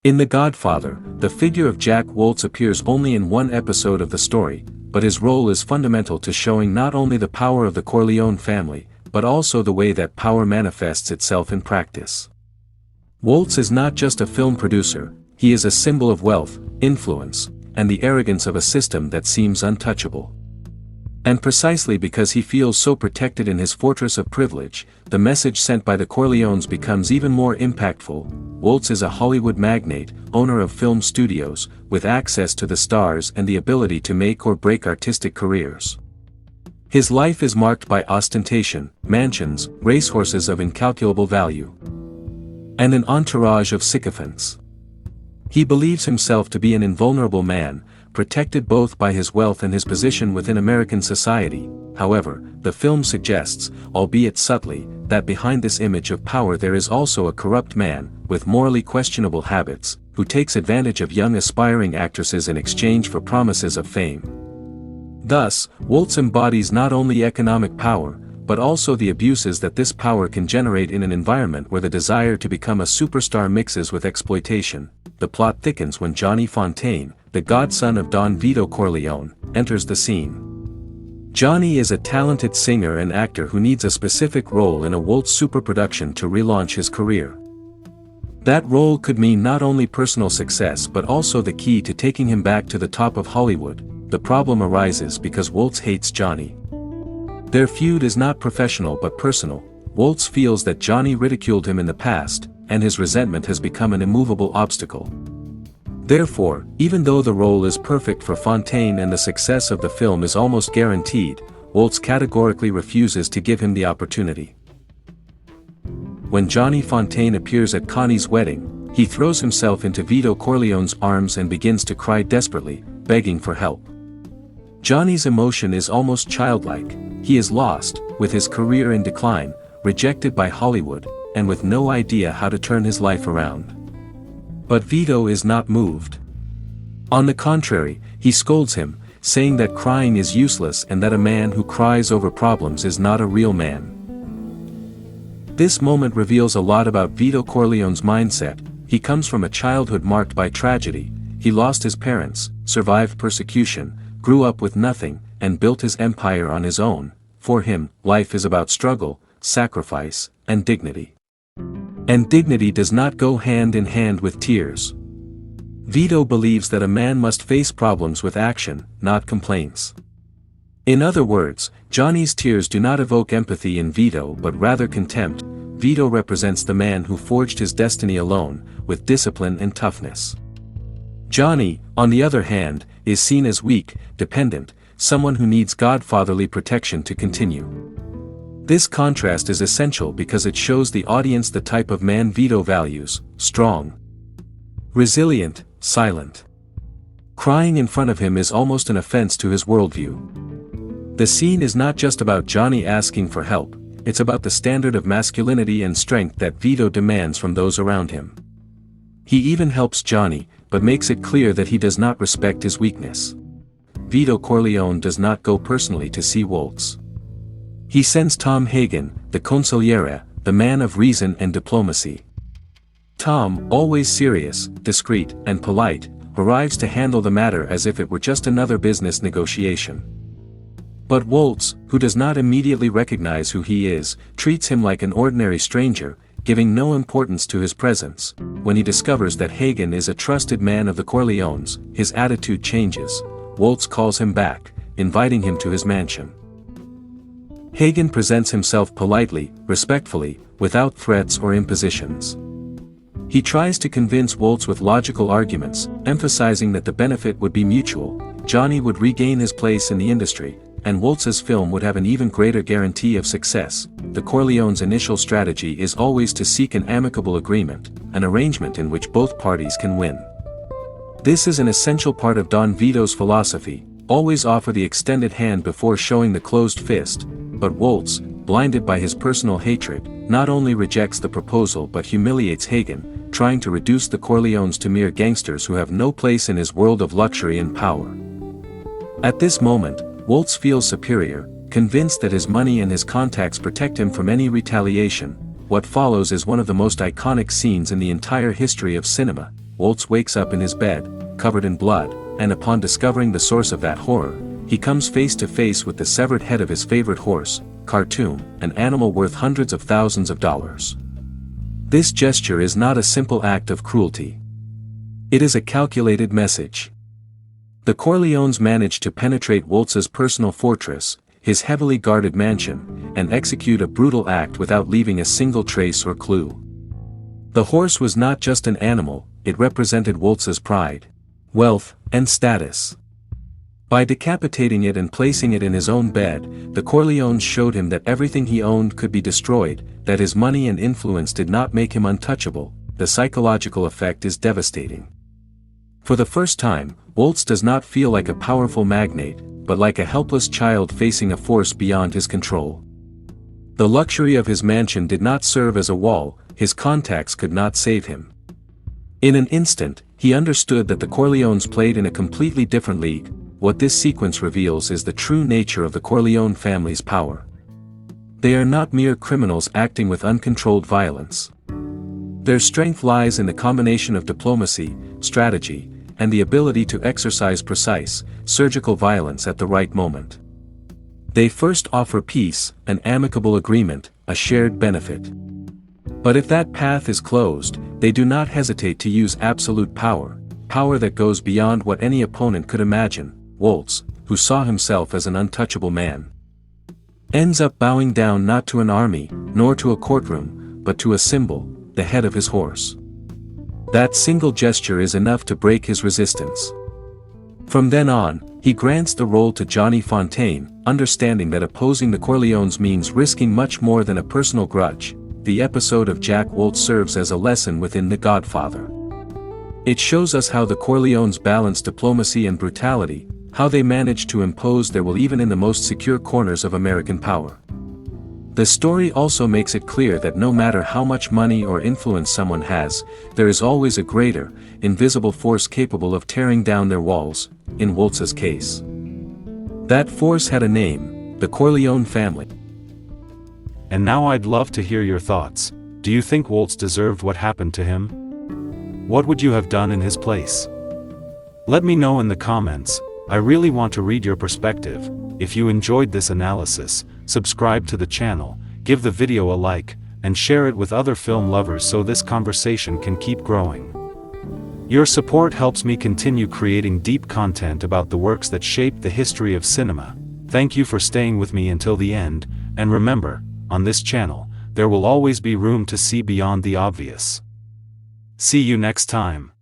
In The Godfather, the figure of Jack Woltz appears only in one episode of the story, but his role is fundamental to showing not only the power of the Corleone family, but also the way that power manifests itself in practice. Woltz is not just a film producer, he is a symbol of wealth, influence, and the arrogance of a system that seems untouchable. And precisely because he feels so protected in his fortress of privilege, the message sent by the Corleones becomes even more impactful. Woltz is a Hollywood magnate, owner of film studios, with access to the stars and the ability to make or break artistic careers. His life is marked by ostentation, mansions, racehorses of incalculable value, and an entourage of sycophants. He believes himself to be an invulnerable man, protected both by his wealth and his position within American society. However, the film suggests, albeit subtly, that behind this image of power there is also a corrupt man, with morally questionable habits, who takes advantage of young aspiring actresses in exchange for promises of fame. Thus, Woltz embodies not only economic power, but also the abuses that this power can generate in an environment where the desire to become a superstar mixes with exploitation. The plot thickens when Johnny Fontane, the godson of Don Vito Corleone, enters the scene. Johnny is a talented singer and actor who needs a specific role in a Woltz superproduction to relaunch his career. That role could mean not only personal success but also the key to taking him back to the top of Hollywood. The problem arises because Woltz hates Johnny. Their feud is not professional but personal. Woltz feels that Johnny ridiculed him in the past, and his resentment has become an immovable obstacle. Therefore, even though the role is perfect for Fontane and the success of the film is almost guaranteed, Woltz categorically refuses to give him the opportunity. When Johnny Fontane appears at Connie's wedding, he throws himself into Vito Corleone's arms and begins to cry desperately, begging for help. Johnny's emotion is almost childlike. He is lost, with his career in decline, rejected by Hollywood, and with no idea how to turn his life around. But Vito is not moved. On the contrary, he scolds him, saying that crying is useless and that a man who cries over problems is not a real man. This moment reveals a lot about Vito Corleone's mindset. He comes from a childhood marked by tragedy. He lost his parents, survived persecution, grew up with nothing, and built his empire on his own. For him, life is about struggle, sacrifice, and dignity. And dignity does not go hand in hand with tears. Vito believes that a man must face problems with action, not complaints. In other words, Johnny's tears do not evoke empathy in Vito but rather contempt. Vito represents the man who forged his destiny alone, with discipline and toughness. Johnny, on the other hand, is seen as weak, dependent, someone who needs godfatherly protection to continue. This contrast is essential because it shows the audience the type of man Vito values: strong, resilient, silent. Crying in front of him is almost an offense to his worldview. The scene is not just about Johnny asking for help, it's about the standard of masculinity and strength that Vito demands from those around him. He even helps Johnny, but makes it clear that he does not respect his weakness. Vito Corleone does not go personally to see Woltz. He sends Tom Hagen, the consigliere, the man of reason and diplomacy. Tom, always serious, discreet, and polite, arrives to handle the matter as if it were just another business negotiation. But Woltz, who does not immediately recognize who he is, treats him like an ordinary stranger, giving no importance to his presence. When he discovers that Hagen is a trusted man of the Corleones, his attitude changes. Woltz calls him back, inviting him to his mansion. Hagen presents himself politely, respectfully, without threats or impositions. He tries to convince Woltz with logical arguments, emphasizing that the benefit would be mutual. Johnny would regain his place in the industry, and Woltz's film would have an even greater guarantee of success. The Corleones' initial strategy is always to seek an amicable agreement, an arrangement in which both parties can win. This is an essential part of Don Vito's philosophy: always offer the extended hand before showing the closed fist. But Woltz, blinded by his personal hatred, not only rejects the proposal but humiliates Hagen, trying to reduce the Corleones to mere gangsters who have no place in his world of luxury and power. At this moment, Woltz feels superior, convinced that his money and his contacts protect him from any retaliation. What follows is one of the most iconic scenes in the entire history of cinema. Woltz wakes up in his bed, covered in blood, and upon discovering the source of that horror, he comes face to face with the severed head of his favorite horse, Khartoum, an animal worth hundreds of thousands of dollars. This gesture is not a simple act of cruelty. It is a calculated message. The Corleones managed to penetrate Woltz's personal fortress, his heavily guarded mansion, and execute a brutal act without leaving a single trace or clue. The horse was not just an animal, it represented Woltz's pride, wealth, and status. By decapitating it and placing it in his own bed, the Corleones showed him that everything he owned could be destroyed, that his money and influence did not make him untouchable. The psychological effect is devastating. For the first time, Woltz does not feel like a powerful magnate, but like a helpless child facing a force beyond his control. The luxury of his mansion did not serve as a wall, his contacts could not save him. In an instant, he understood that the Corleones played in a completely different league. What this sequence reveals is the true nature of the Corleone family's power. They are not mere criminals acting with uncontrolled violence. Their strength lies in the combination of diplomacy, strategy, and the ability to exercise precise, surgical violence at the right moment. They first offer peace, an amicable agreement, a shared benefit. But if that path is closed, they do not hesitate to use absolute power, power that goes beyond what any opponent could imagine. Woltz, who saw himself as an untouchable man, ends up bowing down not to an army, nor to a courtroom, but to a symbol, the head of his horse. That single gesture is enough to break his resistance. From then on, he grants the role to Johnny Fontaine, understanding that opposing the Corleones means risking much more than a personal grudge. The episode of Jack Woltz serves as a lesson within The Godfather. It shows us how the Corleones balance diplomacy and brutality, how they manage to impose their will even in the most secure corners of American power. The story also makes it clear that no matter how much money or influence someone has, there is always a greater, invisible force capable of tearing down their walls, in Woltz's case. That force had a name, the Corleone family. And now I'd love to hear your thoughts. Do you think Woltz deserved what happened to him? What would you have done in his place? Let me know in the comments. I really want to read your perspective. If you enjoyed this analysis, subscribe to the channel, give the video a like, and share it with other film lovers so this conversation can keep growing. Your support helps me continue creating deep content about the works that shaped the history of cinema. Thank you for staying with me until the end, and remember, on this channel, there will always be room to see beyond the obvious. See you next time.